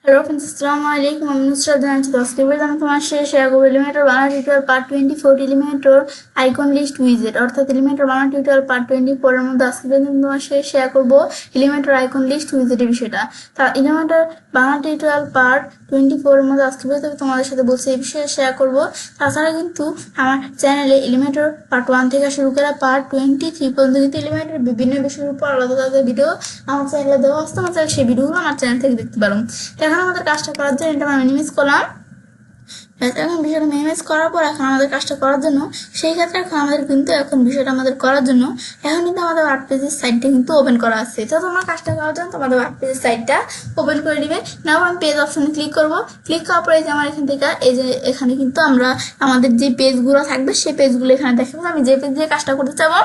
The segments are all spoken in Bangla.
हेलो फ्रेंड्स अस्सलाम वालेकुम। আমি নুসরাত জানাচ্ছি সাবস্ক্রাইবার আমি তোমার সাথে শেয়ার করবো Elementor Bangla tutorial part 24 Elementor icon list উইজেট অর্থাৎ এলিমেন্টর বাংলা টিউটোরিয়াল পার্ট 24 এর মধ্যে আজকে আমি তোমার সাথে শেয়ার করবো এলিমেন্টর আইকন লিস্ট উইজেটের বিষয়টা। তা এলিমেন্টর বাংলা টিউটোরিয়াল পার্ট 24 এর মধ্যে আজকে তোমাদের সাথে বলছি এই বিষয়ে শেয়ার করবো। তাছাড়া কিন্তু আমার চ্যানেলে এলিমেন্টর পার্ট 1 থেকে শুরু করে পার্ট 23 পর্যন্ত কিন্তু এলিমেন্টর বিভিন্ন বিষয়ের উপর আলাদা আলাদা ভিডিও আমার চ্যানেলে দেওয়া আছে। তোমরা চাইলে সেই ভিডিওগুলো আমার চ্যানেল থেকে দেখতে পারো। এখন আমাদের কাজটা করার জন্য এটা আমরা মিনিমাইজ করলাম। এখন বিষয়টা মিনিমাইজ করার পর এখন আমাদের কাজটা করার জন্য সেই ক্ষেত্রে এখন আমাদের কিন্তু এখন বিষয়টা আমাদের করার জন্য এখন কিন্তু আমাদের ওয়ার্ড পেজের সাইটটা কিন্তু ওপেন করা আছে। তো তোমরা কাজটা করার জন্য তোমাদের ওয়ার্ড পেজের সাইটটা ওপেন করে দিবে। নাও আমি পেজ অপশনে ক্লিক করব। ক্লিক করার পরে যে আমার এখান থেকে এই যে এখানে কিন্তু আমরা আমাদের যে পেজগুলো থাকবে সেই পেজগুলো এখানে দেখাবো। আমি যে পেজ দিয়ে কাজটা করতে চাবো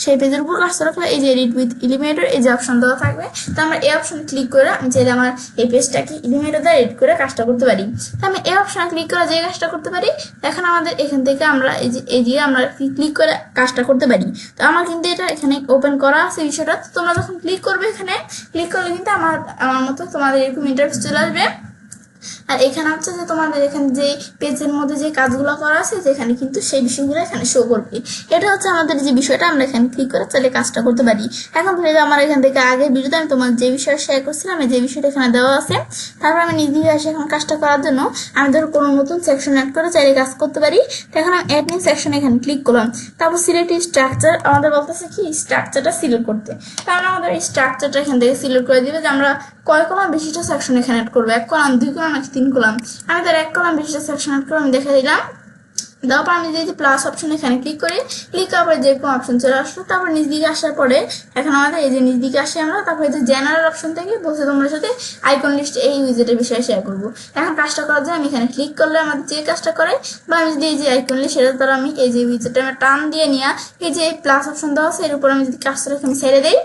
সেই পেজের উপর কাজটা রাখলে এই যে এডিট উইথ এলিমেন্টর এই যে অপশন দেওয়া থাকবে। তো আমরা এই অপশনে ক্লিক করে আমি চাইলে আমার এই পেজটাকে এলিমেন্টর দ্বারা এডিট করে কাজটা করতে পারি। তো আমি এই অপশনে ক্লিক করে যে কাজটা করতে পারি এখন আমাদের এখান থেকে আমরা এই যে আমরা ক্লিক করে কাজটা করতে পারি। তো আমার কিন্তু এটা এখানে ওপেন করা আছে বিষয়টা। তোমরা যখন ক্লিক করবে এখানে ক্লিক করলে কিন্তু আমার মতো তোমাদের এরকম ইন্টারফেস চলে আসবে। আর এখানে হচ্ছে যে তোমাদের এখানে যে পেজের মধ্যে যে কাজগুলো করা আছে যেখানে কিন্তু সেই বিষয়গুলো এখানে শো করবে। এটা হচ্ছে আমাদের যে বিষয়টা আমরা এখানে ক্লিক করে চাইলে কাজটা করতে পারি। এখন আমার এখান থেকে আগের ভিডিওতে আমি তোমার যে বিষয় শেয়ার করছিলাম যে বিষয়টা এখানে দেওয়া আছে। তারপর আমি নিজে আসে এখন কাজটা করার জন্য আমি ধরো কোনো নতুন সেকশন অ্যাড করে চাইলে কাজ করতে পারি। তো এখন আমি অ্যাড নিউ সেকশন এখানে ক্লিক করলাম। তারপর সিলেক্ট স্ট্রাকচার আমাদের বলতেছে কি স্ট্রাকচারটা সিলেক্ট করতে। তাহলে আমাদের এই স্ট্রাকচারটা এখান থেকে সিলেক্ট করে দিবে যে আমরা কয় কলাম বিশিষ্ট সেকশন এখানে অ্যাড করবো, 1 কলাম 2 কলাম নাকি 3 কলাম। আমি তার 1 কলাম বিশিষ্ট সেকশন অ্যাড করে আমি দেখে দিলাম। তারপর আমি যে প্লাস অপশন এখানে ক্লিক করি। ক্লিক করার পরে যেরকম অপশন চলে আসলো তারপর নিচ দিকে আসার পরে এখন আমাদের এই যে নিচ দিকে আসি আমরা। তারপরে এই যে জেনারেল অপশন থেকে বসে তোমার সাথে আইকন লিস্ট এই উইজেটের বিষয়ে শেয়ার করবো। এখন কাজটা করার জন্য আমি এখানে ক্লিক করলে আমাদের যে কাজটা করে বা আমি যদি এই যে আইকন লিস্ট সেটার দ্বারা আমি এই যে উইজেটটা আমি টান দিয়ে নিয়ে এই যে প্লাস অপশন দেওয়া আছে এর উপর আমি যদি কাজটা এখানে ছেড়ে দিই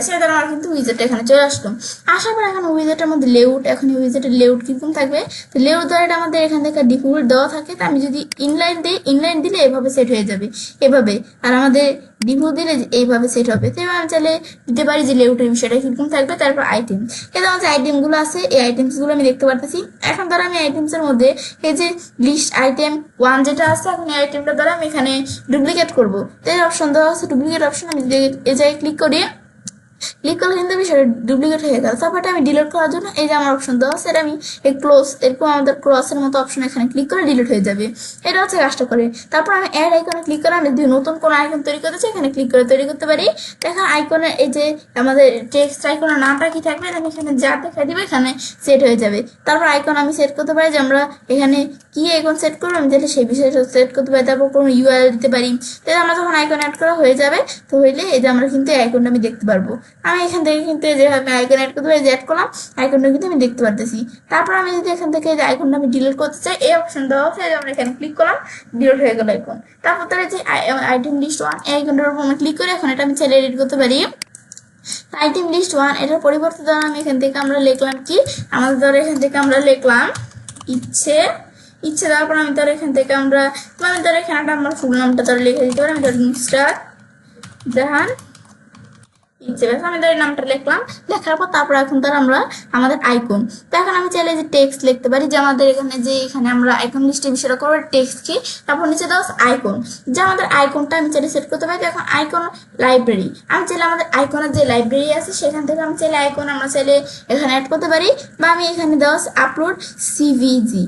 সেটা আমার কিন্তু উইজেটটা এখানে চলে আসলো। আসার পর এখন উইজেটের মধ্যে লেআউট এখন উইজেটের লেআউট কিরকম থাকবে। তো লেআউট দ্বারা আমাদের এখান থেকে ডিফল্ট দেওয়া থাকে। তো আমি যদি ইনলাইন দিই ইনলাইন দিলে এভাবে সেট হয়ে যাবে এভাবে। আর আমাদের ডিফল্ট দিলে এইভাবে সেট হবে। তো এবার আমি চাইলে দিতে পারি যে লেআউটের বিষয়টা কিরকম থাকবে। তারপর আইটেম এটা আমার যে আইটেমগুলো আছে এই আইটেমসগুলো আমি দেখতে পারতেছি। এখন ধরো আমি আইটেমসের মধ্যে এই যে লিস্ট আইটেম 1 যেটা আছে এখন এই আইটেমটা দ্বারা আমি এখানে ডুপ্লিকেট করবো। তো এই অপশন দেওয়া আছে ডুপ্লিকেট অপশন। আমি এই জায়গায় ক্লিক করি। ক্লিক করলে কিন্তু বিষয়টা ডুপ্লিকেট হয়ে গেল। তারপরে আমি ডিলিট করার জন্য এই যে আমার অপশন দেওয়া আছে এটা আমি এই ক্লোজ এরকম আমাদের ক্রসের মতো অপশন এখানে ক্লিক করে ডিলিট হয়ে যাবে। এটা হচ্ছে কাজটা করে। তারপর আমি অ্যাড আইকনে ক্লিক করে আমি যদি নতুন কোনো আইকন তৈরি করতে চাই এখানে ক্লিক করে তৈরি করতে পারি। এখন আইকনের এই যে আমাদের টেক্সট আইকনের নামটা কি থাকবে আমি এখানে যা দেখা দিবে এখানে সেট হয়ে যাবে। তারপর আইকন আমি সেট করতে পারি যে আমরা এখানে কি আইকন সেট করবো আমি তাহলে সেই বিষয়টা সেট করতে পারি। তারপর কোনো ইউআরএল দিতে পারি। তাহলে আমরা যখন আইকন অ্যাড করা হয়ে যাবে তো হইলে এই যে আমরা কিন্তু এই আইকনটা আমি দেখতে পারবো। আমি এখান থেকে কিন্তু এই যে আমি আইকন অ্যাড করতে পারি যে অ্যাড করলাম আইকনটা কিন্তু আমি দেখতে পারতেছি। তারপর আমি যদি এখান থেকে যে আইকনটা আমি ডিলিট করতে চাই এই অপশন দেওয়া আছে আমরা এখানে ক্লিক করলাম ডিলিট হয়ে গেল আইকন। তারপর তাহলে যে আইটেম লিস্ট 1 এই আইকনটার উপর আমি ক্লিক করে এখন এটা আমি চাইলে এডিট করতে পারি। আইটেম লিস্ট 1 এটার পরিবর্তে ধরো আমি এখান থেকে আমরা লিখলাম কি আমাদের ধরো এখান থেকে আমরা লিখলাম ইচ্ছে দেওয়ার পর আমি ধরো এখান থেকে আমরা ধরো এখানে আমার ফুল নামটা ধরো লিখে দিতে পারি। আমি ধরো নুসরাত জাহান আমি ধরে নামটা লিখলাম। লেখার পর তারপর এখন ধর আমরা আমাদের আইকন। তো এখন আমি চাইলে যে টেক্সট লিখতে পারি যে আমাদের এখানে আমরা আইকন লিস্টে বিষয়টা করবো টেক্সট কি। তারপর নিচে দাও আইকন যে আমাদের আইকনটা আমি চাইলে সেট করতে পারি। এখন আইকন লাইব্রেরি আমি চাইলে আমাদের আইকনের যে লাইব্রেরি আছে সেখান থেকে আমি চাইলে আইকন আমরা চাইলে এখানে অ্যাড করতে পারি। বা আমি এখানে দাও আপলোড সিভিজি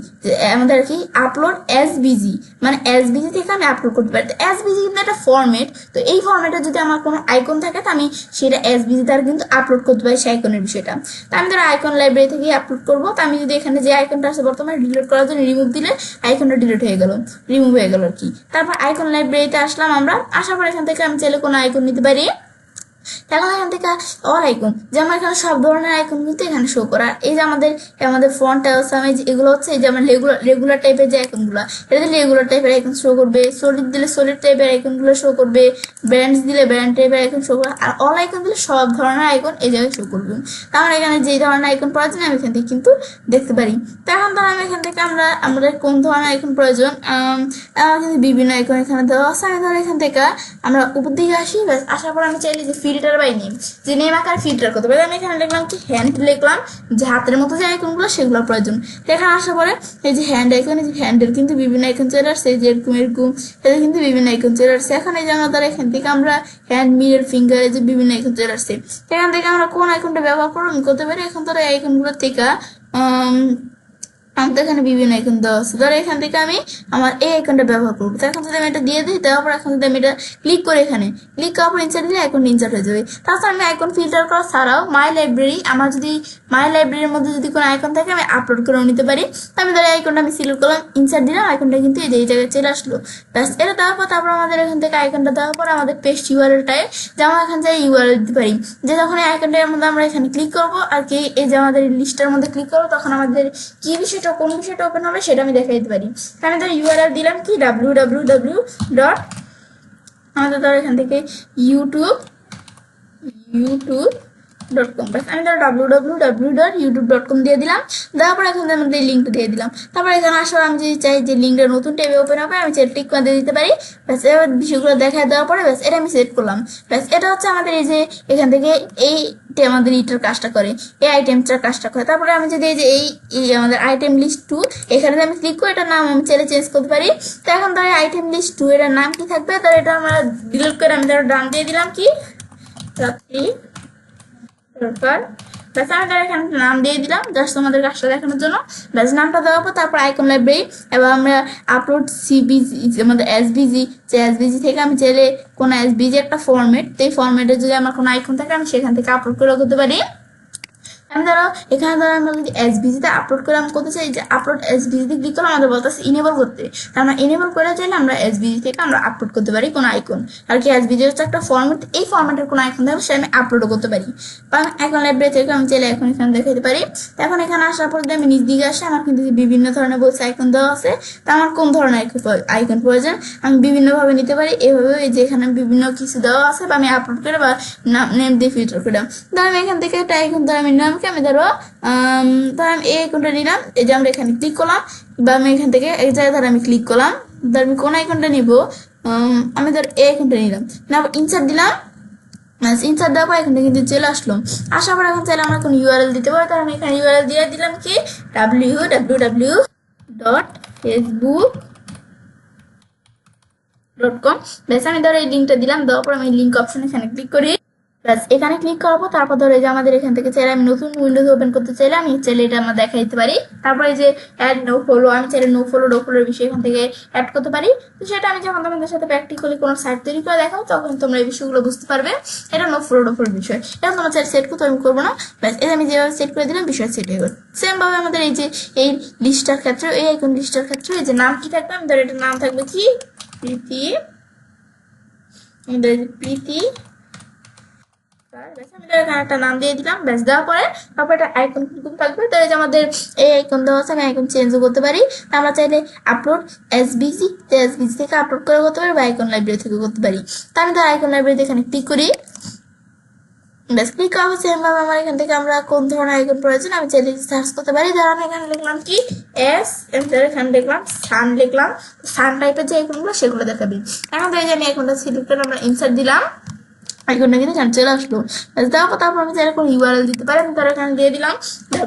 আমাদের কি আপলোড এসবিজি মানে এসবিজি থেকে আমি আপলোড করতে পারি। তো এসবিজি কিন্তু একটা ফরম্যাট। তো এই ফরম্যাটে যদি আমার কোনো আইকন থাকে তো আমি সেটা এসবিজি দ্বারা কিন্তু আপলোড করতে পারি সেই আইকনের বিষয়টা। তো আমি ধরো আইকন লাইব্রেরি থেকে আপলোড করবো। তো আমি যদি এখানে যে আইকনটা আছে বর্তমানে ডিলিট করার জন্য রিমুভ দিলে আইকনটা ডিলিট হয়ে গেল রিমুভ হয়ে গেল আর কি। তারপর আইকন লাইব্রেরিতে আসলাম আমরা। আসার পর এখান থেকে আমি চাইলে কোনো আইকন নিতে পারি। এখন এখান থেকে অল আইকন যেমন এখানে সব ধরনের আইকন কিন্তু এখানে শো করা। এই যে আমাদের ফন্ট এগুলো হচ্ছে এই যে আমার রেগুলার টাইপের যে আইকনগুলো এটা দিলে রেগুলার টাইপের আইকন শো করবে। সলিড দিলে সলিড টাইপের আইকনগুলো শো করবে। ব্র্যান্ডস দিলে ব্র্যান্ড টাইপের আইকন শো করবে। আর অল আইকন দিলে সব ধরনের আইকন এই জায়গায় শো করবে। তাহলে এখানে যে ধরনের আইকন প্রয়োজন আমি এখান থেকে কিন্তু দেখতে পারি। তো এখন ধর আমি এখান থেকে আমাদের কোন ধরনের আইকন প্রয়োজন আমার কিন্তু বিভিন্ন আইকন এখানে দেওয়া আছে। আমি ধর এখান থেকে আমরা উপর দিকে আসি। আসার পর আমি চাইলে যে ফিল ফিল্টার বাই নেম, যে নেম আকারে ফিল্টার করতে পারি। আমি এখানে লিখলাম কি হ্যান্ড, লিখলাম যে হাতের মতো যে আইকনগুলো সেগুলোর প্রয়োজন। এখানে আসার পরে এই যে হ্যান্ড আইকন, এই যে হ্যান্ডের কিন্তু বিভিন্ন আইকন চলে আসছে, এই যে এরকম এদের কিন্তু বিভিন্ন আইকন চলে আসছে। এখন এই যে আমাদের এখান থেকে আমরা হ্যান্ড, মিরর, ফিঙ্গার, এই যে বিভিন্ন আইকন চলে আসছে। এখান থেকে আমরা কোন আইকনটা ব্যবহার করতে পারি, এখন ধরো এই আইকনগুলো থেকে আমাদের এখানে বিভিন্ন আইকন দেওয়া আছে। ধরো এখান থেকে আমি আমার এই আইকনটা ব্যবহার করবো। তো এখন যদি আমি এটা দিয়ে দিই, দেওয়ার পর এখন যদি আমি এটা ক্লিক করে এখানে ক্লিক করার পর ইনসার্ট দিলে আইকন ইনসার্ট হয়ে যাবে। তাছাড়া আমি আইকন ফিল্টার করা ছাড়াও মাই লাইব্রেরি, আমার যদি মাই লাইব্রেরির মধ্যে যদি কোনো আইকন থাকে আমি আপলোড করে নিতে পারি। তো আমি ধরো আইকনটা আমি সিলেক্ট করলাম, ইনসার্ট দিলাম, আইকনটা কিন্তু এই যে এই জায়গায় চলে আসলো। ব্যাস এটা দেওয়ার পর তারপর আমাদের এখান থেকে আইকনটা দেওয়ার পর আমাদের পেস্ট ইউআরএলটায় যে আমরা এখান থেকে ইউআরএল দিতে পারি, যে যখন এই আইকনটার মধ্যে আমরা এখানে ক্লিক করবো আর কি, এই যে আমাদের লিস্টের মধ্যে ক্লিক করবো, তখন আমাদের কি বিষয়টা কোন বিষয়টা ওপেন হবে সেটা আমি দেখাই দিতে পারি। আমি ধর ইউআরএল দিলাম কি www ডট, আমাদের ধর এখান থেকে youtube.com, আমি ধর www.youtube.com দিয়ে দিলাম। দেওয়ার পর এখন আমাদের লিঙ্কটা দিয়ে দিলাম। তারপর এখানে আসার আমি যদি চাই যে লিঙ্কটা নতুন ট্যাবে ওপেন হবে, আমি সেটা টিক করে দিয়ে দিতে পারি। ব্যাস এবার বিষয়গুলো দেখায় দেওয়ার পরে ব্যাস এটা আমি সেট করলাম। ব্যাস এটা হচ্ছে আমাদের এই যে এখান থেকে এই আমাদের ইটার কাজটা করে, এই আইটেমটার কাজটা করে। তারপরে আমি যদি এই যে এই আমাদের আইটেম লিস্ট 2 এখানে আমি ক্লিক করি, এটার নাম আমি চাইলে চেঞ্জ করতে পারি। তো এখন ধর আইটেম লিস্ট 2 এটার নাম কি থাকবে, তার এটা আমরা ডিলিট করে আমি ধর ডান দিয়ে দিলাম কি রাত্রি দরকার। ব্যাস আমি তার এখানে নাম দিয়ে দিলাম জাস্ট তোমাদের কাজটা দেখানোর জন্য। ব্যাস নামটা দেওয়ার পর তারপর আইকন লাইব্রেরি, এবার আমরা আপলোড সিবিজি, আমাদের এসবিজি, যে এসবিজি থেকে আমি চাইলে কোনো এসবিজি একটা ফরম্যাট, তো এই ফরম্যাটে যদি আমার কোনো আইকন থাকে আমি সেখান থেকে আপলোড করে করতে পারি। আমি ধরো এখানে ধরো আমরা যদি এসবিজিতে আপলোড করে আমি করতে চাই, যে আপলোড এসবিজিতে ক্লিক করলে আমাদের বলতেছে ইনেবল করতে, আমরা ইনেবল করে চাইলে আমরা এসবিজি থেকে আমরা আপলোড করতে পারি কোনো আইকন। আর কি এসবিজি হচ্ছে একটা ফরম্যাট, এই ফরম্যাটের কোনো আইকন থাকবে সেটা আমি আপলোডও করতে পারি। বা আইকন লাইব্রেরি থেকে আমি চাইলে এখন এখানে দেখাতে পারি। এখন এখানে আসার পর যদি আমি নিজ দিকে আসি, আমার কিন্তু বিভিন্ন ধরনের বলছে আইকন দেওয়া আছে। তো আমার কোন ধরনের আইকন প্রয়োজন আমি বিভিন্নভাবে নিতে পারি। এভাবে এই যে এখানে বিভিন্ন কিছু দেওয়া আছে, বা আমি আপলোড করে বা নেম দিয়ে ফিল্টার করে ধর আমি এখান থেকে একটা আইকন ধর আমি নাম আমি ধরো ধর আমি এই আইকনটা নিলাম, এই যে আমরা এখানে ক্লিক করলাম, বা আমি এখান থেকে এই জায়গায় ধর আমি ক্লিক করলাম, ধর আমি কোন আইকনটা নিব, আমি ধর এই আইকনটা নিলাম, না ইনসার্ট দিলাম। ইনসার্ট দেওয়ার পর এখানে কিন্তু চলে আসলো। আসার পর এখন চাইলে আমরা কোনো ইউআরএল দিতে পারি, তার আমি এখানে ইউআরএল দিয়ে দিলাম কি www.facebook.com। বেশ আমি ধর এই লিঙ্কটা দিলাম, দেওয়ার পর আমি লিঙ্ক অপশন এখানে ক্লিক করি। ব্যাস এখানে ক্লিক করাবো, তারপর ধরো এই যে আমাদের এখান থেকে চাইলে আমি নতুন উইন্ডোজ ওপেন করতে চাইলে আমি চাইলে এটা আমরা দেখা দিতে পারি। তারপরে এই যে অ্যাড নো ফলো, আমি চাইলে নো ফলোর বিষয় এখান থেকে অ্যাড করতে পারি। তো সেটা আমি যখন তোমাদের সাথে প্র্যাকটিক্যালি কোনো সাইট তৈরি করে দেখাবো তখন তোমরা এই বিষয়গুলো বুঝতে পারবে। এটা নো ফলোর বিষয়, এটা তোমার চাইলে সেট করতে আমি করবো না। ব্যাস এটা আমি যেভাবে সেট করে দিলাম বিষয় সেট হয়ে গেল। সেম ভাবে আমাদের এই যে এই লিস্টার ক্ষেত্রে, এই আইকন লিস্টার ক্ষেত্রে এই যে নাম কি থাকবে, আমি ধরো এটার নাম থাকবে কি প্রীতি, প্রীতি, আমি একটা নাম দিয়ে দিলাম। ব্যাস দেওয়ার পরে তারপর একটা আইকন থাকবে, তো এই যে আমাদের এই আইকন দেওয়া আছে, আমি আইকন চেঞ্জও করতে পারি। আমরা চাইলে আপলোড এসবিজি থেকে আপলোড করে করতে পারি, বা আইকন লাইব্রেরি থেকে করতে পারি। তো আমি ধর আইকন লাইব্রেরিতে এখানে ক্লিক করি। ব্যাস ক্লিক করা হচ্ছে এভাবে আমার এখান থেকে আমরা কোন ধরনের আইকন প্রয়োজন আমি চাইলে সার্চ করতে পারি। ধর আমি এখানে লিখলাম কি এখানে লিখলাম সান, লিখলাম সান টাইপের যে আইকনগুলো সেগুলো দেখাবি। এখন তো এই যে আমি আইকনটা সিলেক্ট করে আমরা ইনসার্ট দিলাম, আইকনটা কিন্তু এখানে চলে আসলো। তারপর আমি চাইলে কোনো ইউআরএল দিতে পারি, আমি তার এখানে দিয়ে দিলাম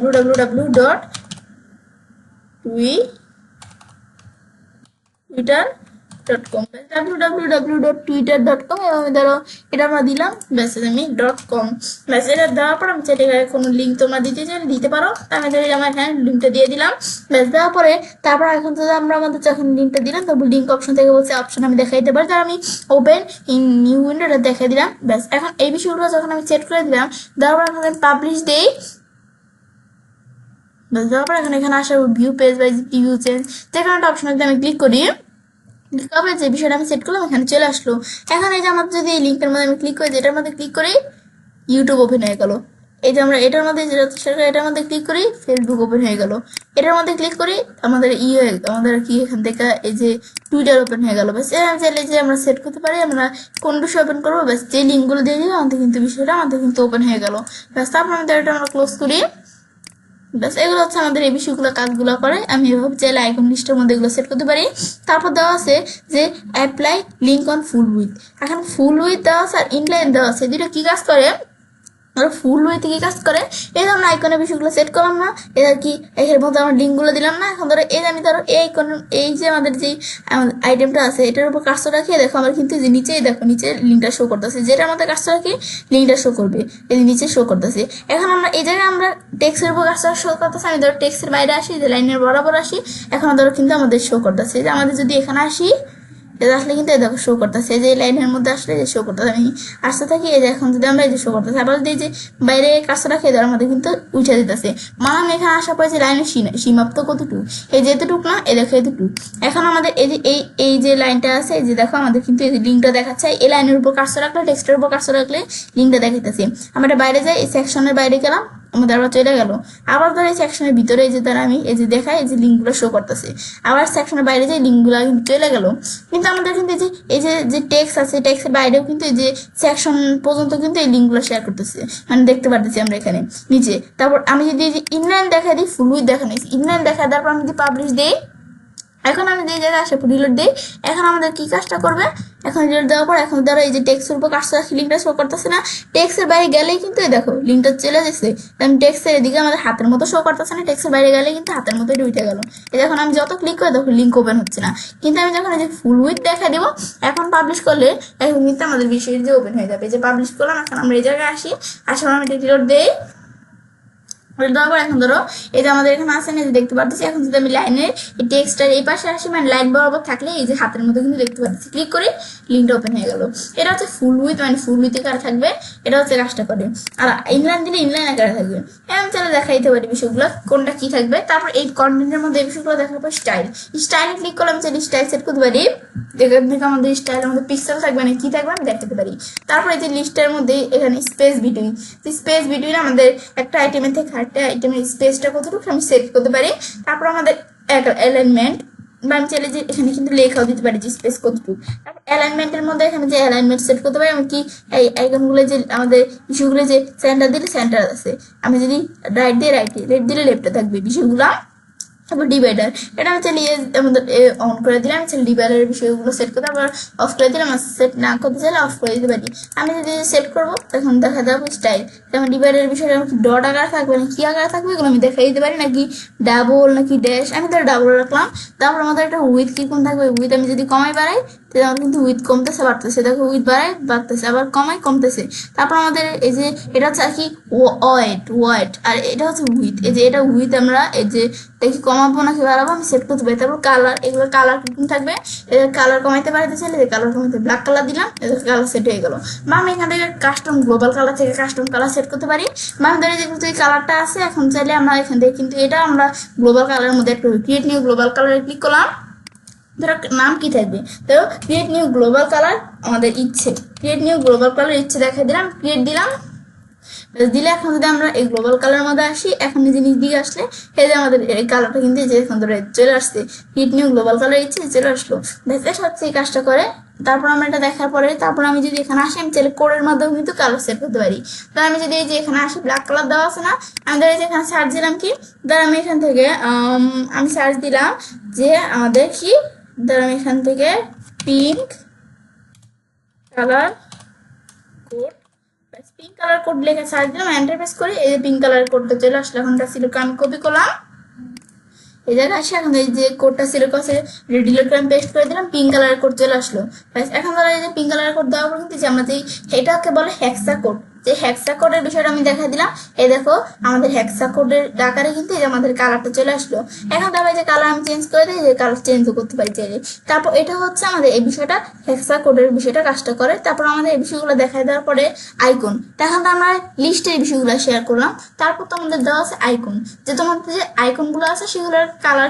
www.twitter.com, www.twitter.com, এবং আমি ধরো এটা আমরা দিলাম মেসেজ আমি .com। মেসেজ দেওয়ার পর আমি চাইলে কোনো লিঙ্ক তোমরা দিতে চাইলে দিতে পারো। আমি ধরো আমার এখানে লিঙ্কটা দিয়ে দিলাম। ব্যাস দেওয়ার পরে তারপর এখন তো আমরা আমাদের যখন লিঙ্কটা দিলাম তারপর লিঙ্ক অপশন থেকে বলছে অপশন আমি দেখাই দিতে পারি, তার আমি ওপেন ইন নিউ উইন্ডোটা দেখাই দিলাম। ব্যাস এখন এই বিষয়গুলো যখন আমি সেট করে দিলাম, দেওয়ার পর এখন আমি পাবলিশ দিই। ব্যাস দেওয়ার পর এখানে আসা view page by view change, যেখানে একটা অপশন আমি ক্লিক করি, যে বিষয়টা আমি সেট করলাম এখানে চলে আসলো। এখন এই যে আমার যদি এই লিঙ্কের মধ্যে আমি ক্লিক করি, যেটার মধ্যে ক্লিক করি ইউটিউব ওপেন হয়ে গেল। এই যে আমরা এটার মধ্যে এটার মধ্যে ক্লিক করি ফেসবুক ওপেন হয়ে গেল। এটার মধ্যে ক্লিক করি আমাদের আমাদের কি এখান থেকে এই যে টুইটার ওপেন হয়ে গেল। ব্যাস আমি চাইলে যে আমরা সেট করতে পারি আমরা কোন বিষয় ওপেন করবো, ব্যাস যে লিঙ্কগুলো দিয়ে দিই আমাদের কিন্তু বিষয়টা আমাদের কিন্তু ওপেন হয়ে গেল। ব্যাস তারপর আমাদের এটা আমরা ক্লোজ করি। ব্যাস এগুলো হচ্ছে আমাদের এই বিষয়গুলো কাজগুলো করে। আমি এভাবে চাইলে আইকন লিস্টের মধ্যে এগুলো সেট করতে পারি। তারপর দেওয়া আছে যে apply link on full with. এখন ফুল উইথ দেওয়া আছে আর ইনলাইন দেওয়া আছে, দুটো কি কাজ করে? ধরো ফুল উইথ কি কাজ করে, এই ধরো আইকনের বিষয়গুলো সেট করলাম না, এটা কি এর মধ্যে আমরা লিঙ্কগুলো দিলাম না। এখন ধরো এই আমি ধরো এই আইকন, এই যে আমাদের যে আইটেমটা আছে এটার উপর কাজটা রাখি, দেখো আমার কিন্তু যে নিচেই দেখো নিচে লিঙ্কটা শো করতেছে, যেটা আমাদের কাজটা রাখি লিঙ্কটা শো করবে, এই নিচে শো করতেছে। এখন আমরা এই জায়গায় আমরা টেক্সের উপর কাজটা শো করতেছে, আমি ধরো টেক্সের বাইরে আসি, যে লাইনের বরাবর আসি, এখন ধরো কিন্তু আমাদের শো করতেছে। যে আমাদের যদি এখানে আসি, এটা আসলে কিন্তু এই দেখো শো করতেছে, যে লাইনের মধ্যে আসলে যে শো করতেছে, আমি আসতে থাকি, এই যে এখন যদি আমরা এই যে শো করতেছে, আবার যদি এই যে বাইরে কাজটা রাখি দেওয়ার মধ্যে কিন্তু উঠে দিতেছে। মানে আমি এখানে আসার পরে যে লাইনের সীমাপ্ত কতটুকু, এই যে এতটুক না, এই দেখো এতটুকু। এখন আমাদের এই যে এই যে লাইনটা আছে, এই যে দেখো আমাদের কিন্তু এই যে লিঙ্কটা দেখাচ্ছে, এই লাইনের উপর কাজটা রাখলে, টেক্সটের উপর কাজটা রাখলে লিঙ্কটা দেখাইতেছে। আমরা বাইরে যাই, এই সেকশনের বাইরে গেলাম, আমাদের আবার চলে গেল। আবার ধরো এই সেকশনের ভিতরে এই যে তারা আমি এই যে দেখাই, এই যে লিঙ্কগুলো শো করতেছে, আবার সেকশনের বাইরে যে লিঙ্কগুলো কিন্তু চলে গেল। কিন্তু আমাদের কিন্তু এই যে যে টেক্সট আছে, টেক্সটের বাইরেও কিন্তু এই যে সেকশন পর্যন্ত কিন্তু এই লিঙ্কগুলো শেয়ার করতেছে, মানে দেখতে পারতেছি আমরা এখানে নিচে। তারপর আমি যদি এই যে ইনলাইন দেখা দিই, ফুল উইথ দেখা নিই, ইনলাইন দেখা দেওয়ার পর আমি যদি পাবলিশ দিই, এখন আমি যে জায়গায় আসে রিলোড দিই, এখন আমাদের কি কাজটা করবে? এখন রিলোড দেওয়ার পর এখন ধরো এই যে টেক্সটের উপর কাজটা লিঙ্কটা শো করতেছে না, টেক্সটের বাইরে গেলেই কিন্তু এই দেখো লিঙ্কটা চলে যাচ্ছে। আমি টেক্সটের এদিকে আমাদের হাতের মতো শো করতেছে না, টেক্সটের বাইরে গেলে কিন্তু হাতের মতো উঠে গেল। এই যখন আমি যত ক্লিক করে দেখো লিঙ্ক ওপেন হচ্ছে না। কিন্তু আমি যখন এই যে ফুল উইথ দেখা দেবো, এখন পাবলিশ করলে এখন কিন্তু আমাদের বিষয়ের যে ওপেন হয়ে যাবে। যে পাবলিশ করলাম, এখন আমরা এই জায়গায় আসি, আসার আমি রিলোড দিই, দেওয়ার এখন ধরো এই যে আমাদের এখানে আছে না, যে দেখতে পাচ্ছি। এখন যদি আমি লাইনের এই টেক্সটার এই পাশে আসি, মানে লাইন বরাবর থাকলে এই যে হাতের মধ্যে কিন্তু দেখতে পাচ্ছি, ক্লিক করে লিঙ্কটা ওপেন হয়ে গেল। এটা হচ্ছে ফুল উইথ, মানে ফুল উইথ কারা থাকবে, এটা হচ্ছে কাজটা করে। আর ইনলাইন দিলে ইনলাইন আকারে থাকবে। আমি চলে দেখা দিতে পারি বিষয়গুলো কোনটা কি থাকবে। তারপর এই কন্টেন্টের মধ্যে এই বিষয়গুলো দেখার পর স্টাইলে ক্লিক করলে আমি চাইলে স্টাইল সেট করতে পারি। এখান থেকে আমাদের স্টাইলের মধ্যে পিক্সেল থাকবে না কি থাকবে আমি দেখাতে পারি। তারপরে এই যে লিস্টের মধ্যে এখানে স্পেস বিটুইন, স্পেস বিটুইন আমাদের একটা আইটেমের থেকে আরেকটা আইটেমের স্পেসটা কতটুকু আমি সেট করতে পারি। তারপর আমাদের অ্যালাইনমেন্ট, বা আমি চাইলে যে এখানে কিন্তু লেখাও দিতে পারি যে স্পেস কতটুকু। তারপর অ্যালাইনমেন্টের মধ্যে এখানে যে অ্যালাইনমেন্ট সেট করতে পারি আমি কি, এই আইকনগুলো যে আমাদের ইস্যুগুলো যে সেন্টার দিলে সেন্টার আছে, আমি যদি রাইট দিয়ে রাইটে, লেফট দিলে লেফটে থাকবে বিষয়গুলো। তারপর ডিভাইডার, এটা আমি চাইলে আমাদের অন করে দিলাম, আমি চাইলে ডিভাইডারের বিষয়গুলো সেট করতে, আবার অফ করে দিলাম, সেট না করতে চাইলে অফ করে দিতে পারি। আমি যদি সেট করবো তখন দেখা যাবে স্টাইল, যেমন ডিভাইডারের বিষয়টা কি ডট আকার থাকবে না কি আকার থাকবে, এগুলো আমি দেখাই দিতে পারি, নাকি ডাবল নাকি ড্যাশ, আমি তো ডাবল রাখলাম। তারপর আমাদের একটা উইথ কি কোন থাকবে, উইথ আমি যদি কমাই বাড়াই তাহলে আমার কিন্তু উইথ কমতেছে বাড়তেছে, দেখো উইথ বাড়ায় বাড়তেছে, আবার কমাই কমতেছে। তারপর আমাদের এই যে এটা হচ্ছে আর কি ওয়াইট, আর এটা হচ্ছে উইথ, এই যে এটা উইথ আমরা এই যে দেখি কমাবো নাকি বাড়াবো আমি সেট করতে পারি। তারপর কালার, এগুলো কালার কিরকম থাকবে, কালার কমাইতে পারতে চাইলে কালার কমাইতে ব্ল্যাক কালার দিলাম, এদের কালার সেট হয়ে গেল। বা আমি এখান থেকে কাস্টম গ্লোবাল কালার থেকে কাস্টম কালার সেট করতে পারি। বা আমাদের যেহেতু এই কালারটা আছে, এখন চাইলে আমরা এখান থেকে কিন্তু এটা আমরা গ্লোবাল কালারের মধ্যে একটা ক্রিয়েট নিউ গ্লোবাল কালারে ক্লিক করলাম। ধরো নাম কি থাকবে, তো ক্রিয়েট নিউ গ্লোবাল কালার, আমাদের ইচ্ছে ক্রিয়েট নিউ গ্লোবাল কালার ইচ্ছে দেখাই দিলাম, ক্রিয়েট দিলাম দিলে। এখন যদি আমরা এই গ্লোবাল কালার মধ্যে আসি, এখন নিজে নিজ দিকে আসলে এই যে আমাদের এই কালারটা কিন্তু যে এখন ধরে চলে আসছে, ক্রিয়েট নিউ গ্লোবাল কালার ইচ্ছে চলে আসলো। দেখতে হচ্ছে এই কাজটা করে। তারপর আমরা এটা দেখার পরে তারপর আমি যদি এখানে আসি, আমি চাইলে কোডের মাধ্যমে কিন্তু কালার সেট করতে পারি। তো আমি যদি এই যে এখানে আসি, ব্ল্যাক কালার দেওয়া আছে না, আমাদের এই যে এখানে সার্চ দিলাম কি, ধর আমি এখান থেকে আমি সার্চ দিলাম যে আমাদের কি, ধর আমি এখান থেকে pink colour code, pink colour code লিখে সার্চ দিলাম, এন্টার প্রেস করি, এই যে পিঙ্ক কালার কোডটা চলে আসলো। এখন সিলেক্ট আমি কপি করলাম, এই জায়গায় আসে এখন এই যে কোডটা সিলেক্ট করে ডিলিট করে আমি পেস্ট করে দিলাম, পিঙ্ক কালারের কোড চলে আসলো। এখন ধরো এই যে পিঙ্ক কালারের কোড দেওয়ার পর কিন্তু আমরা যে এটাকে বলে হেক্সা কোড, যে হেক্সা কোডের বিষয়টা আমি দেখা দিলাম। এই দেখো আমাদের হেক্সা কোডের আকারে কিন্তু এই যে আমাদের কালারটা চলে আসলো। এখন তারপরে যে কালার আমি চেঞ্জ করে দিই, যে কালার চেঞ্জও করতে পারি চাইলে। তারপর এটা হচ্ছে আমাদের এই বিষয়টা হেক্সা কোডের বিষয়টা কাজটা করে। তারপর আমাদের এই বিষয়গুলো দেখাই দেওয়ার পরে আইকন, এখন তো আমরা লিস্টের বিষয়গুলো শেয়ার করলাম। তারপর তো আমাদের দেওয়া আছে আইকন, যে তোমাদের যে আইকনগুলো আছে সেগুলোর কালার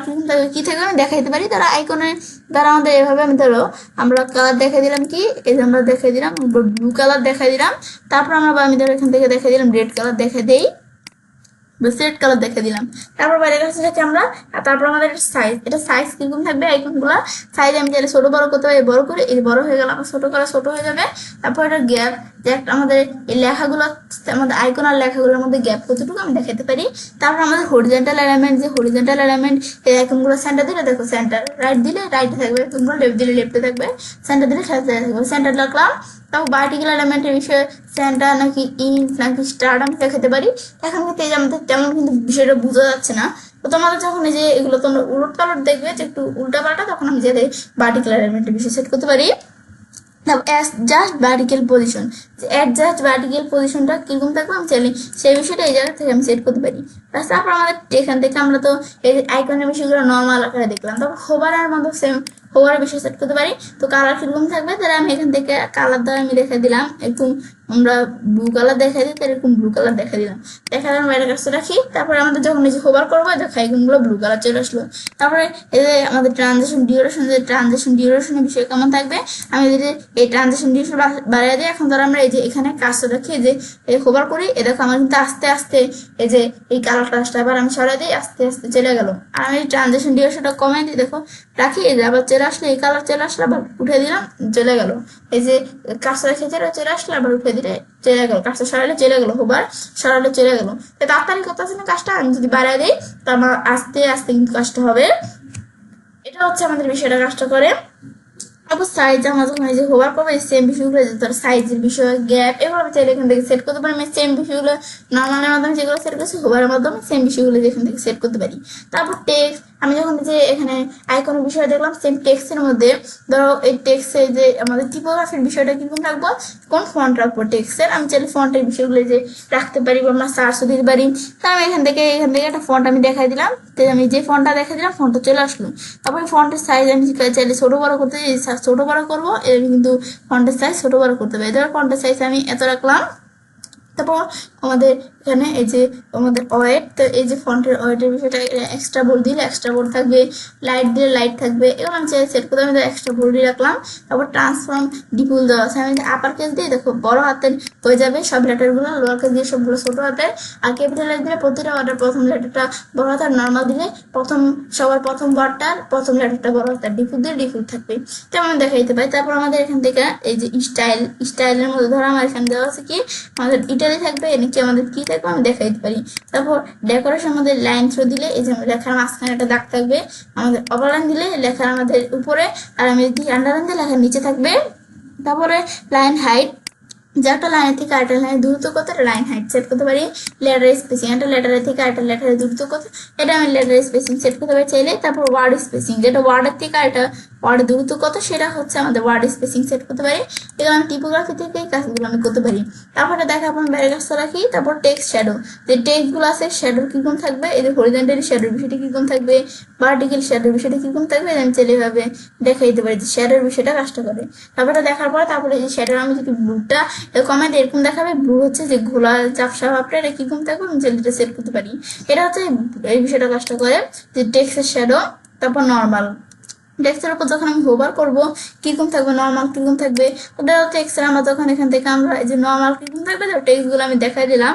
কি থেকে আমি দেখাইতে পারি। তারা আইকনের দ্বারা আমাদের এভাবে আমি ধরো আমরা কালার দেখাই দিলাম কি, এই যে আমরা দেখাই দিলাম ব্লু কালার দেখাই দিলাম। তারপর আমরা আমি ধরো এখান থেকে দেখাই দিলাম রেড কালার দেখাই দেই, সিলেক্ট কালার দেখে দিলাম। তারপর বাইরে কাছে থেকে আমরা, তারপর আমাদের সাইজ, এটা সাইজ কিরকম থাকবে আইকনগুলো সাইজ আমি চাইলে ছোট বড় করতে পারি, বড় করে এই বড় হয়ে গেল, আমার ছোট করা ছোট হয়ে যাবে। তারপর এটা গ্যাপ, যে একটা আমাদের এই লেখাগুলো, আমাদের আইকন আর লেখাগুলোর মধ্যে গ্যাপ কতটুকু আমি দেখাতে পারি। তারপর আমাদের হরিজন্টাল এলিমেন্ট, যে হরিজন্টাল এলিমেন্ট এই আইকনগুলো সেন্টার দিলে দেখো সেন্টার, রাইট দিলে রাইটে থাকবে, আইকনগুলো লেফট দিলে লেফটে থাকবে, সেন্টার দিলে সাথে থাকবে, সেন্টার রাখলাম। তারপর ভার্টিক্যাল এলিমেন্টের বিষয়ে সেন্টার নাকি ইঞ্চ নাকি স্টার আমি দেখাতে পারি। এখন কিন্তু এই যে আমাদের তেমন কিন্তু বিষয়টা বোঝা যাচ্ছে না। তো তোমাদের যখন এই যে এগুলো তোমরা উলট পালট দেখবে যে একটু উল্টা পাল্টা, তখন আমি যে ভার্টিক্যাল এলিমেন্টের বিষয় সেট করতে পারি। Just vertical position, adjust vertical পজিশনটা কিরকম থাকবে আমি চাইলে সেই বিষয়টা এই জায়গা থেকে আমি সেট করতে পারি। তারপর আমাদের এখান থেকে আমরা তো এই আইকনের বিষয়গুলো নর্মাল আকারে দেখলাম। তারপর হোভারের মতো সেম হোভারের বিষয় সেট করতে পারি। তো কালার কিরকম থাকবে, তাহলে আমি এখান থেকে কালার দ্বারা আমি দেখা দিলাম, একটু আমরা ব্লু কালার দেখা দিই, তাহলে এরকম ব্লু কালার দেখা দিলাম, দেখা দিলাম বাইরের কাছে রাখি। তারপরে আমাদের যখন এই যে হোভার করবো দেখো আইকনগুলো ব্লু কালার চলে আসলো। তারপরে এই যে আমাদের ট্রানজেকশন ডিউরেশন, যে ট্রানজেকশন ডিউরেশনের বিষয় কেমন থাকবে, আমি যদি এই ট্রানজেকশন ডিউরেশন বাড়িয়ে দিই, এখন ধরো আমরা এই যে এখানে কাজটা রাখি, যে হোভার করি, এ দেখো আমার কিন্তু আস্তে আস্তে এই যে এই কালারটা আবার আমি সরাই দিই, আস্তে আস্তে চলে গেল। আর আমি ট্রানজেকশন ডিউরেশনটা কমাই দিই, দেখো রাখি, এই যে আবার চলে আসলে এই কালার চলে আসলে, আবার উঠে দিলাম চলে গেল। এই যে কাজটা রেখে চলে আসলে আবার উঠে দিলে চলে গেল, কাজটা সরাইলে চলে গেল, হোভার সরাইলে চলে গেল। তাড়াতাড়ি করতেছি না কাজটা, আমি যদি বাড়াই দিই তো আমার আস্তে আস্তে কিন্তু কাজটা হবে। এটা হচ্ছে আমাদের বিষয়টা কাজটা করে। তারপর সাইজ আমরা যখন এই যে হোভার করবো, এই সেম বিষয়গুলো ধর সাইজের বিষয়, গ্যাপ, এগুলো আমি চাইলে এখান থেকে সেট করতে পারি। আমি সেম বিষয়গুলো নর্মালের মাধ্যমে যেগুলো সেট করছি, হোভারের মাধ্যমে সেম বিষয়গুলো এখান থেকে সেট করতে পারি। তারপর টেক্সট, আমি যখন যে এখানে আইকনের বিষয় দেখলাম, সেম টেক্সটের মধ্যে ধরো এই টেক্সটের যে আমাদের টিপোগ্রাফির বিষয়টা কিরকম রাখবো, কোন ফন্ট রাখবো টেক্সটের, আমি চাইলে ফন্টের বিষয়গুলো যে রাখতে পারি বা আমরা সার্চও দিতে পারি। তাই আমি এখান থেকে একটা ফন্ট আমি দেখাই দিলাম, তো আমি যে ফন্টটা দেখাই দিলাম ফন্টটা চলে আসলো। তারপরে ফন্টের সাইজ আমি চাইলে ছোট বড় করতে, ছোট বড় করবো, এর কিন্তু ফন্টের সাইজ ছোট বড় করতে হবে। ধরো ফন্টের সাইজ আমি এত রাখলাম। তারপর আমাদের এখানে এই যে আমাদের ওয়েট, তো এই যে ফন্টের ওয়েটের বিষয়টা এক্সট্রা বোল্ড দিলে এক্সট্রা বোল্ড থাকবে, লাইট দিলে লাইট থাকবে, এগুলো আমি চাই সেট করতে, আমি এক্সট্রা বোল্ড দিয়ে রাখলাম। তারপর ট্রান্সফর্ম ডিপুল দেওয়া আছে, আমি আপার কেস দিয়ে দেখো বড় হাতের হয়ে যাবে সব লেটারগুলো, লোয়ার কেস দিয়ে সবগুলো ছোট হাতের, আর ক্যাপিটাল দিলে প্রতিটা ওয়ার্ডের প্রথম লেটারটা বড় হাতের, নর্মাল দিলে সবার প্রথম ওয়ার্ডটার প্রথম লেটারটা বড় হাতের, ডিপুল দিয়ে ডিপুল থাকবে, তেমন দেখা দিতে পারি। তারপর আমাদের এখান থেকে এই যে স্টাইলের মধ্যে ধরো আমার এখানে দেওয়া আছে কি আমাদের ইটালি থাকবে, নিচে আমাদের কি থাকবে আমি দেখাই দিতে পারি। তারপর ডেকোরেশন আমাদের লাইন থ্রো দিলে এই যে লেখার মাঝখানে একটা দাগ থাকবে, আমাদের ওভারলাইন দিলে লেখার আমাদের উপরে, আর আমি যদি আন্ডারলাইন দিলে লেখার নিচে থাকবে। তারপরে লাইন হাইট, যে একটা লাইনের থেকে আরেকটা লাইনের দূরত্ব কত, লাইন হাইট সেট করতে পারি। লেটার স্পেসিং, একটা লেটারের থেকে আরেকটা লেটারের দূরত্ব কত, এটা আমি লেটার স্পেসিং সেট করতে পারি চাইলে। তারপর ওয়ার্ড স্পেসিং, যেটা ওয়ার্ডের থেকে আরেকটা ওয়ার্ডের দূরত্ব কত, সেটা হচ্ছে আমাদের ওয়ার্ড স্পেসিং সেট করতে পারি। এগুলো আমি টিপোগ্রাফি থেকে এই কাজগুলো আমি করতে পারি। তারপরে দেখা আপনার বাইরের কাজটা রাখি। তারপর টেক্সট শ্যাডো, যে টেক্সটগুলো আছে শ্যাডোর কিরকম থাকবে, এই যে হরিজন্টালি শ্যাডোর বিষয়টা কিরকম থাকবে, ভার্টিক্যাল শ্যাডোর বিষয়টা কিরকম থাকবে, আমি চাইলে এভাবে দেখাই দিতে পারি যে শ্যাডোর বিষয়টা কাজটা করে। তারপরে দেখার পর তারপরে এই শ্যাডোর আমি যদি ব্লুটা কমাই দিই এরকম দেখাবে, ব্লু হচ্ছে যে ঘোলা চাপসা ভাবটা, এটা কিরকম থাকবে আমি চাইলে এটা সেট করতে পারি। এটা হচ্ছে এই বিষয়টা কাজটা করে, যে টেক্সটের শ্যাডো। তারপর নর্মাল, টেক্সটের উপর যখন আমি হোভার করবো কিরকম থাকবে, নর্মাল কিরকম থাকবে, ওটা টেক্সটের আমরা তখন এখান থেকে আমরা এই যে নর্মাল কিরকম থাকবে, টেক্সটগুলো আমি দেখাই দিলাম।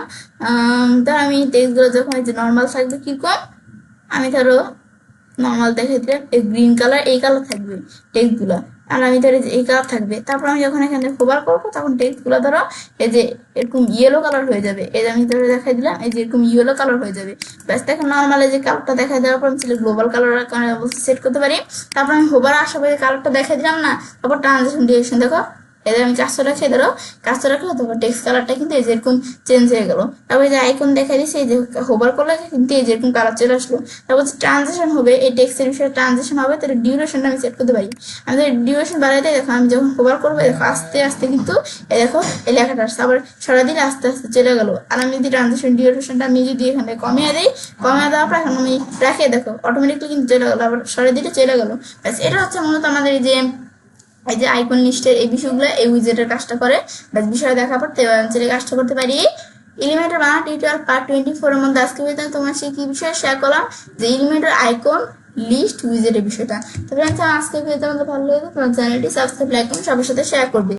ধর আমি টেক্সটগুলো যখন এই যে নর্মাল থাকবে কিরকম, আমি ধরো নর্মাল দেখাই দিলাম, এই গ্রিন কালার এই কালার থাকবে টেক্সটগুলো, আর আমি ধরো এই কালার থাকবে। তারপর আমি যখন এখানে হোভার করবো তখন টেক্সটগুলো ধরো এই যে এরকম ইয়েলো কালার হয়ে যাবে, এই যে আমি ধরে দেখাই দিলাম এই যে এরকম ইয়েলো কালার হয়ে যাবে। ব্যাস দেখো নর্মাল এই যে কালারটা দেখাই দেওয়ার পর আমি গ্লোবাল কালার সেট করতে পারি। তারপর আমি হোভার আসার পরে কালারটা দেখাই দিলাম না, তারপর ট্রানজিশন ডিরেকশন দেখো, এদের আমি কাজটা রাখি, ধরো কাজটা রাখলে তখন টেক্সট কালারটা কিন্তু এই যেরকম চেঞ্জ হয়ে গেল। তারপর এই যে আইকন দেখা দিচ্ছে, এই যে হোভার করলে কিন্তু এই যেরকম কালার চলে আসলো। তারপর ট্রানজিশন হবে, এই টেক্সটের বিষয়ে ট্রানজিশন হবে, তাহলে ডিউরেশনটা আমি সেট করতে পারি। আমি ডিউরেশন বাড়াই দিই, দেখো আমি যখন হোভার করবো দেখো আস্তে আস্তে কিন্তু এই দেখো এই লেখাটা আসছে, আবার সরা দিলে আস্তে আস্তে চলে গেল। আর আমি যদি ট্রানজিশন ডিউরেশনটা আমি যদি এখানে কমিয়ে দিই, কমিয়ে দেওয়ার পর এখন আমি রাখে দেখো অটোমেটিকলি কিন্তু চলে গেলো, আবার সরা দিলে চলে গেলো। ব্যাস এটা হচ্ছে মূলত আমাদের এই যে আইকন লিস্টের এই বিষয়গুলো এই উইজেটের কাজটা করে। ব্যাস বিষয় দেখার পর চলে কাজটা করতে পারি। এলিমেন্টের বাংলা টিউটোরিয়াল পার্ট 24 এর মধ্যে আজকে তোমার সে কি বিষয়ে শেয়ার করলাম, যে এলিমেন্টের আইকন লিস্ট উইজেটের বিষয়টা। তো ফ্রেন্ডস আজকে ভিডিওটা আমাদের ভালো লাগে, তোমার চ্যানেলটি সাবস্ক্রাইব লাইক করুন, সবার সাথে শেয়ার করবে।